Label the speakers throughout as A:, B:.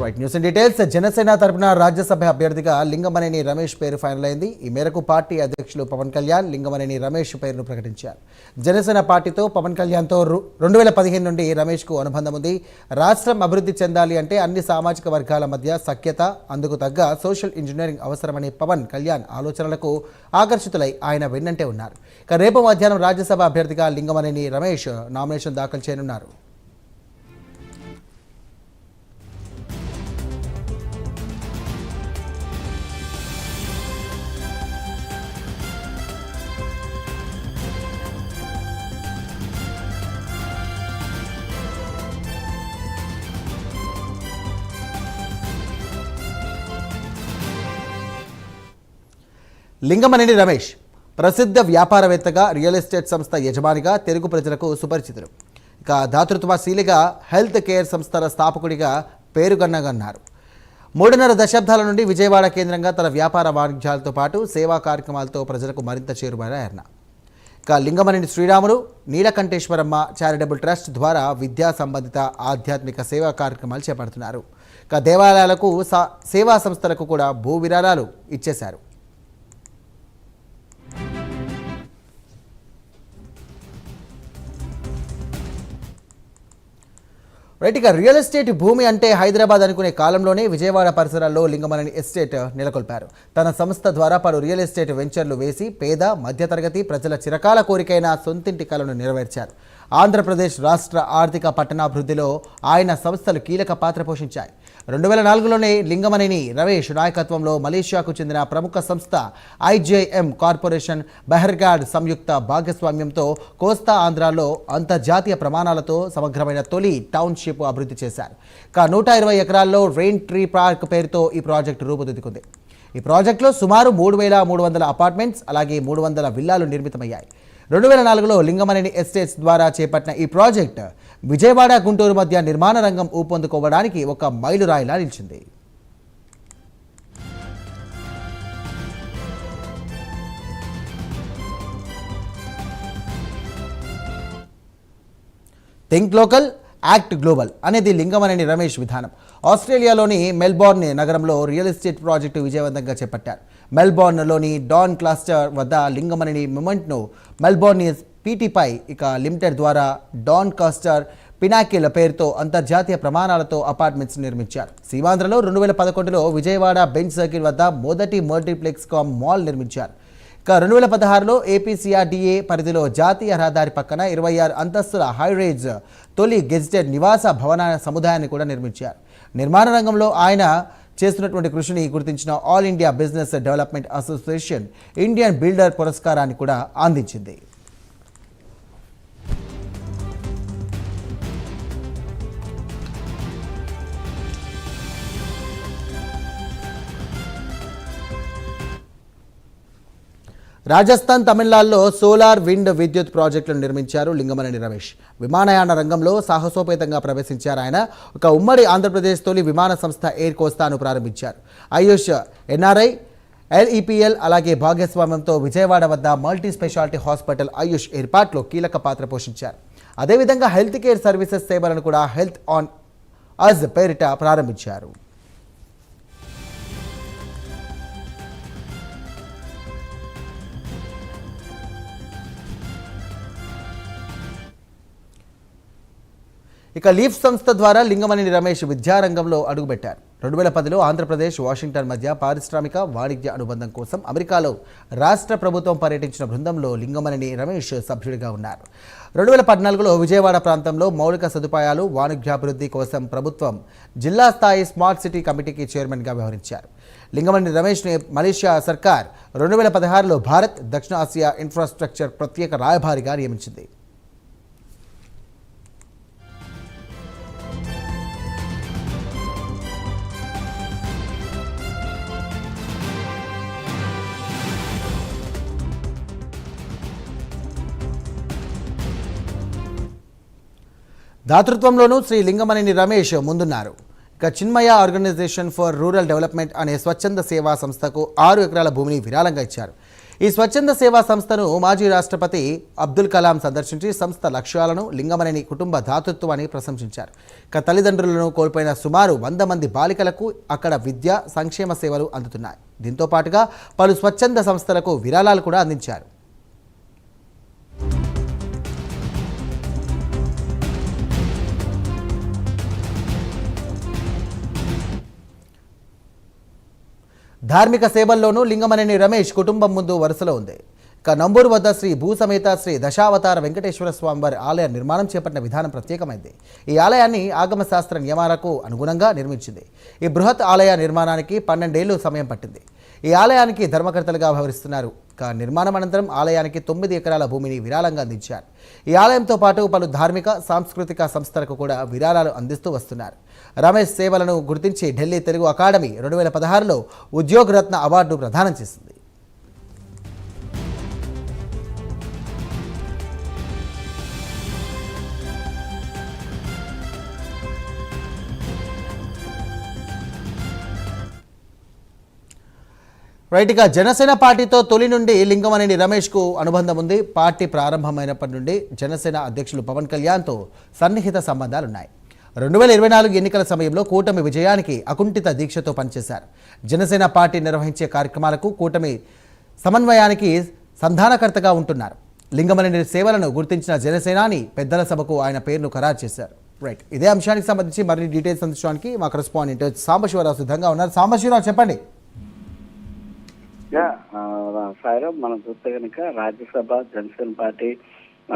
A: Right news in details. Janasena తరపున రాజ్యసభ అభ్యర్థిగా లింగమనేని రమేష్ పేరు ఫైనల్ అయింది. ఈ మేరకు పార్టీ అధ్యక్షులు పవన్ కళ్యాణ్ లింగమనేని రమేష్ పేరును ప్రకటించారు. జనసేన పార్టీతో పవన్ కళ్యాణ్తో 2015 నుండి రమేష్కు అనుబంధం ఉంది. రాష్ట్రం అభివృద్ధి చెందాలి అంటే అన్ని సామాజిక వర్గాల మధ్య సఖ్యత, అందుకు తగ్గ సోషల్ ఇంజనీరింగ్ అవసరమనే పవన్ కళ్యాణ్ ఆలోచనలకు ఆకర్షితులై ఆయన వెన్నంటే ఉన్నారు. ఇక రేపు మధ్యాహ్నం రాజ్యసభ అభ్యర్థిగా లింగమనేని రమేష్ నామినేషన్ దాఖలు చేయనున్నారు. లింగమనేని రమేష్ ప్రసిద్ధ వ్యాపారవేత్తగా, రియల్ ఎస్టేట్ సంస్థ యజమానిగా, తెలుగు ప్రజలకు సుపరిచితుడు. ఇక దాతృత్వశీలిగా, హెల్త్ కేర్ సంస్థల స్థాపకుడిగా పేరుగన్నగన్నారు. 3.5 దశాబ్దాల నుండి విజయవాడ కేంద్రంగా తన వ్యాపార వాణిజ్యాలతో పాటు సేవా కార్యక్రమాలతో ప్రజలకు మరింత చేరువయ్యారు. ఇక లింగమనేని శ్రీరాములు, నీలకంఠేశ్వరమ్మ చారిటబుల్ ట్రస్ట్ ద్వారా విద్యా సంబంధిత ఆధ్యాత్మిక సేవా కార్యక్రమాలు చేపడుతున్నారు. ఇక దేవాలయాలకు, సేవా సంస్థలకు కూడా భూ విరాళాలు ఇచ్చేశారు. రైట్, ఇక రియల్ ఎస్టేట్ భూమి అంటే హైదరాబాద్ అనుకునే కాలంలోనే విజయవాడ పరిసరాల్లో లింగమనేని ఎస్టేట్ నెలకొల్పారు. తన సంస్థ ద్వారా పలు రియల్ ఎస్టేట్ వెంచర్లు వేసి పేద, మధ్యతరగతి ప్రజల చిరకాల కోరికైన సొంతింటి కలను నెరవేర్చారు. ఆంధ్రప్రదేశ్ రాష్ట్ర ఆర్థిక పట్టణాభివృద్ధిలో ఆయన సంస్థలు కీలక పాత్ర పోషించాయి. 2004లోనే లింగమనేని రమేష్ నాయకత్వంలో మలేషియాకు చెందిన ప్రముఖ సంస్థ IJM కార్పొరేషన్ బెహర్గాడ్ సంయుక్త భాగస్వామ్యంతో కోస్తా ఆంధ్రాలో అంతర్జాతీయ ప్రమాణాలతో సమగ్రమైన తొలి టౌన్షిప్ అభివృద్ధి చేశారు. 120 ఎకరాల్లో రెయిన్ ట్రీ పార్క్ పేరుతో ఈ ప్రాజెక్టు రూపుదిద్దుకుంది. ఈ ప్రాజెక్టులో సుమారు 3,300 అపార్ట్మెంట్స్, అలాగే 300 విల్లాలు నిర్మితమయ్యాయి. 2004లో లింగమనేని ఎస్టేట్స్ ద్వారా చేపట్టిన ఈ ప్రాజెక్ట్ విజయవాడ, గుంటూరు మధ్య నిర్మాణ రంగం ఊపందుకోవడానికి ఒక మైలురాయిలా నిలిచింది. థింక్ లోకల్, యాక్ట్ గ్లోబల్ అనేది లింగమనేని రమేష్ విధానం. ఆస్ట్రేలియాలోని మెల్బోర్న్ నగరంలో రియల్ ఎస్టేట్ ప్రాజెక్టు విజయవంతంగా చేపట్టారు. మెల్బోర్న్లోని డాన్ క్లస్టర్ వద్ద లింగమనేని మొమెంట్ను మెల్బోర్న్ పీటీపై లిమిటెడ్ ద్వారా డాన్ క్లస్టర్ పినాకిల్ పేరుతో అంతర్జాతీయ ప్రమాణాలతో అపార్ట్మెంట్స్ నిర్మించారు. సీమాంధ్రలో 2011లో విజయవాడ బెంచ్ సర్కిల్ వద్ద మొదటి మల్టీప్లెక్స్ మాల్ నిర్మించారు. 2016లో APCRDA పరిధిలో జాతీయ రహదారి పక్కన 26 అంతస్తుల హైరేజ్ తొలి గెజిటెడ్ నివాస భవన సముదాయాన్ని కూడా నిర్మించారు. నిర్మాణ రంగంలో ఆయన చేస్తున్నటువంటి కృషిని గుర్తించిన all India business development association Indian builder పురస్కారాన్ని కూడా అందించింది. రాజస్థాన్, తమిళనాడులో సోలార్, విండ్ విద్యుత్ ప్రాజెక్టులను నిర్మించారు లింగమనేని రమేష్. విమానయాన రంగంలో సాహసోపేతంగా ప్రవేశించారు ఆయన. ఒక ఉమ్మడి ఆంధ్రప్రదేశ్ తొలి విమాన సంస్థ ఎయిర్ కోస్తాను ప్రారంభించారు. ఆయుష్, NRI, LEPL అలాగే భాగస్వామ్యంతో విజయవాడ వద్ద మల్టీ స్పెషాలిటీ హాస్పిటల్ ఆయుష్ ఏర్పాట్లో కీలక పాత్ర పోషించారు. అదేవిధంగా హెల్త్ కేర్ సర్వీసెస్ సేవలను కూడా హెల్త్ ఆన్ అజ్ పేరిట ప్రారంభించారు. ఇక లీఫ్ సంస్థ ద్వారా లింగమనేని రమేష్ విద్యారంగంలో అడుగుపెట్టారు. 2010లో ఆంధ్రప్రదేశ్, వాషింగ్టన్ మధ్య పారిశ్రామిక వాణిజ్య అనుబంధం కోసం అమెరికాలో రాష్ట్ర ప్రభుత్వం పర్యటించిన బృందంలో లింగమనేని రమేష్ సభ్యుడిగా ఉన్నారు. 2014లో విజయవాడ ప్రాంతంలో మౌలిక సదుపాయాలు, వాణిజ్యాభివృద్ధి కోసం ప్రభుత్వం జిల్లా స్థాయి స్మార్ట్ సిటీ కమిటీకి చైర్మన్గా వ్యవహరించారు. లింగమనేని రమేష్ని మలేషియా సర్కార్ 2016లో భారత్, దక్షిణ ఆసియా ఇన్ఫ్రాస్ట్రక్చర్ ప్రత్యేక రాయబారిగా నియమించింది. దాతృత్వంలోనూ శ్రీ లింగమనేని రమేష్ ముందున్నారు. ఇక చిన్మయ ఆర్గనైజేషన్ ఫర్ రూరల్ డెవలప్మెంట్ అనే స్వచ్ఛంద సేవా సంస్థకు 6 ఎకరాల భూమిని విరాళంగా ఇచ్చారు. ఈ స్వచ్ఛంద సేవా సంస్థను మాజీ రాష్ట్రపతి అబ్దుల్ కలాం సందర్శించి సంస్థ లక్ష్యాలను, లింగమనేని కుటుంబ దాతృత్వాన్ని ప్రశంసించారు. ఇక తల్లిదండ్రులను కోల్పోయిన సుమారు 100 మంది బాలికలకు అక్కడ విద్య, సంక్షేమ సేవలు అందుతున్నాయి. దీంతో పాటుగా పలు స్వచ్ఛంద సంస్థలకు విరాళాలు కూడా అందించారు. ధార్మిక సేవల్లోనూ లింగమనేని రమేష్ కుటుంబం ముందు వరుసలో ఉంది. ఇక నంబూరు వద్ద శ్రీ భూసమేత శ్రీ దశావతార వెంకటేశ్వర స్వామివారి ఆలయ నిర్మాణం చేపట్టిన విధానం ప్రత్యేకమైంది. ఈ ఆలయాన్ని ఆగమ శాస్త్ర నియమాలకు అనుగుణంగా నిర్మించింది. ఈ బృహత్ ఆలయ నిర్మాణానికి 12 ఏళ్లు సమయం పట్టింది. ఈ ఆలయానికి ధర్మకర్తలుగా వ్యవహరిస్తున్నారు. ఇక నిర్మాణం అనంతరం ఆలయానికి 9 ఎకరాల భూమిని విరాళంగా అందించారు. ఈ ఆలయంతో పాటు పలు ధార్మిక, సాంస్కృతిక సంస్థలకు కూడా విరాళాలు అందిస్తూ వస్తున్నారు. రమేష్ సేవలను గుర్తించి ఢిల్లీ తెలుగు అకాడమీ 2016లో ఉద్యోగ్ రత్న అవార్డు ప్రదానం చేసింది. రైట్గా జనసేన పార్టీతో తొలి నుండి లింగమనేని రమేష్కు అనుబంధం ఉంది. పార్టీ ప్రారంభమైనప్పటి నుండి జనసేన అధ్యక్షులు పవన్ కళ్యాణ్తో సన్నిహిత సంబంధాలున్నాయి. 2024 ఎన్నికల సమయంలో కూటమి విజయానికి అకుంఠిత దీక్షతో పనిచేశారు. జనసేన పార్టీ నిర్వహించే కార్యక్రమాలకు కూటమి సమన్వయానికి సంధానకర్తగా ఉంటున్నారు. లింగమనేని సేవలను గుర్తించిన జనసేనాని పెద్దల సభకు ఆయన పేరును ఖరారు చేశారు. రైట్, ఇదే అంశానికి సంబంధించి మరిన్ని డీటెయిల్స్ అందించడానికి మా కరెస్పాండెంట్ సాంబశివరావు సిద్ధంగా ఉన్నారు. సాంబశివరావు, చెప్పండి.
B: సాయిరామ్, మనం చూస్తే కనుక రాజ్యసభ జనసేన పార్టీ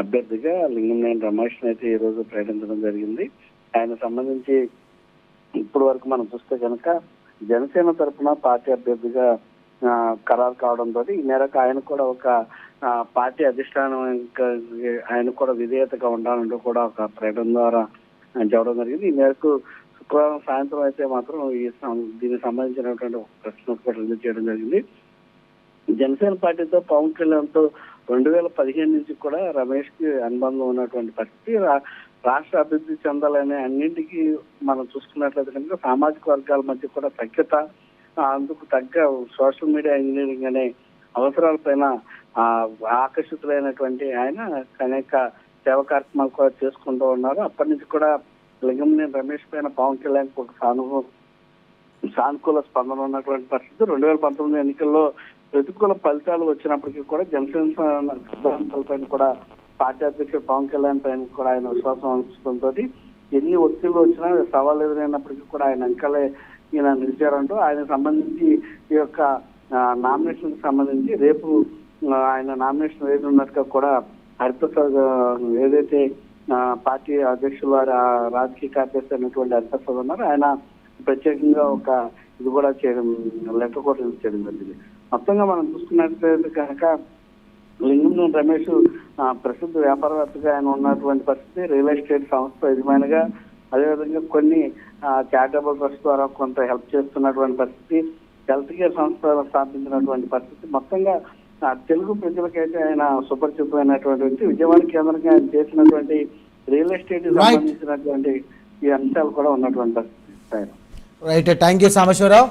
B: అభ్యర్థిగా లింగమనేని రమేష్ అయితే ఈ రోజు ప్రకటించడం జరిగింది. ఆయన సంబంధించి ఇప్పటి వరకు మనం చూస్తే కనుక జనసేన తరఫున పార్టీ అభ్యర్థిగా ఖరారు కావడంతో ఈ మేరకు ఆయన కూడా ఒక పార్టీ అధిష్టానం ఆయన కూడా విధేయతగా ఉండాలంటూ కూడా ఒక ప్రకటన ద్వారా చెప్పడం జరిగింది. ఈ మేరకు శుక్రవారం సాయంత్రం అయితే మాత్రం దీనికి సంబంధించినటువంటి ఒక ప్రెస్ కూడా రిలీజ్ చేయడం జరిగింది. జనసేన పార్టీతో పవన్ కళ్యాణ్తో 2015 నుంచి కూడా రమేష్ కి అనుబంధం ఉన్నటువంటి పరిస్థితి. రాష్ట్ర అభివృద్ధి చెందాలనే అన్నింటికి మనం చూసుకున్నట్లయితే కనుక సామాజిక వర్గాల మధ్య కూడా సఖ్యత, అందుకు తగ్గ సోషల్ మీడియా ఇంజనీరింగ్ అనే అవసరాలపైన ఆకర్షితులైనటువంటి ఆయన అనేక సేవా కార్యక్రమాలు కూడా చేసుకుంటూ ఉన్నారు. అప్పటి నుంచి కూడా లింగమనేని రమేష్ పైన పవన్ కళ్యాణ్ ఒక సానుకూల స్పందన ఉన్నటువంటి పరిస్థితి. 2019 ఎన్నికల్లో ప్రతికూల ఫలితాలు వచ్చినప్పటికీ కూడా జనసేన సిద్ధాంతాలపైన కూడా పార్టీ అధ్యక్షుడు పవన్ కళ్యాణ్ పైన కూడా ఆయన విశ్వాసం ఉంచడంతో ఎన్ని ఒత్తిళ్లు వచ్చినా సవాళ్ళు ఎదురైనప్పటికీ కూడా ఆయన వెనకాలే ఈయన నిలిచారంటూ ఆయన సంబంధించి ఈ యొక్క నామినేషన్ కి సంబంధించి రేపు ఆయన నామినేషన్ వేయనున్నట్టుగా కూడా హరిప్రసాద్ ఏదైతే పార్టీ అధ్యక్షులు వారి రాజకీయ కార్యదర్శి అయినటువంటి హరిప్రసాద్ ఉన్నారు, ఆయన ప్రత్యేకంగా ఒక ఇది కూడా చేయడం, లెటర్ కూడా రిలీజ్ చేయడం జరిగింది. మొత్తంగా మనం చూసుకున్నట్లయితే కనుక లింగమనేని రమేష్ ప్రసిద్ధ వ్యాపారవేత్తగా ఆయన ఉన్నటువంటి పరిస్థితి. రియల్ ఎస్టేట్ సంస్థ యజమానిగా, అదేవిధంగా కొన్ని చారిటబుల్ ట్రస్ట్ ద్వారా కొంత హెల్ప్ చేస్తున్నటువంటి పరిస్థితి, హెల్త్ కేర్ సంస్థ స్థాపించినటువంటి పరిస్థితి. మొత్తంగా తెలుగు ప్రజలకైతే ఆయన సుపరిచితమైనటువంటి విజయవాడ కేంద్రంగా ఆయన చేసినటువంటి రియల్ ఎస్టేట్ సంబంధించినటువంటి ఈ అంశాలు కూడా ఉన్నటువంటి పరిస్థితి.
A: Right, thank you Sambasivarao.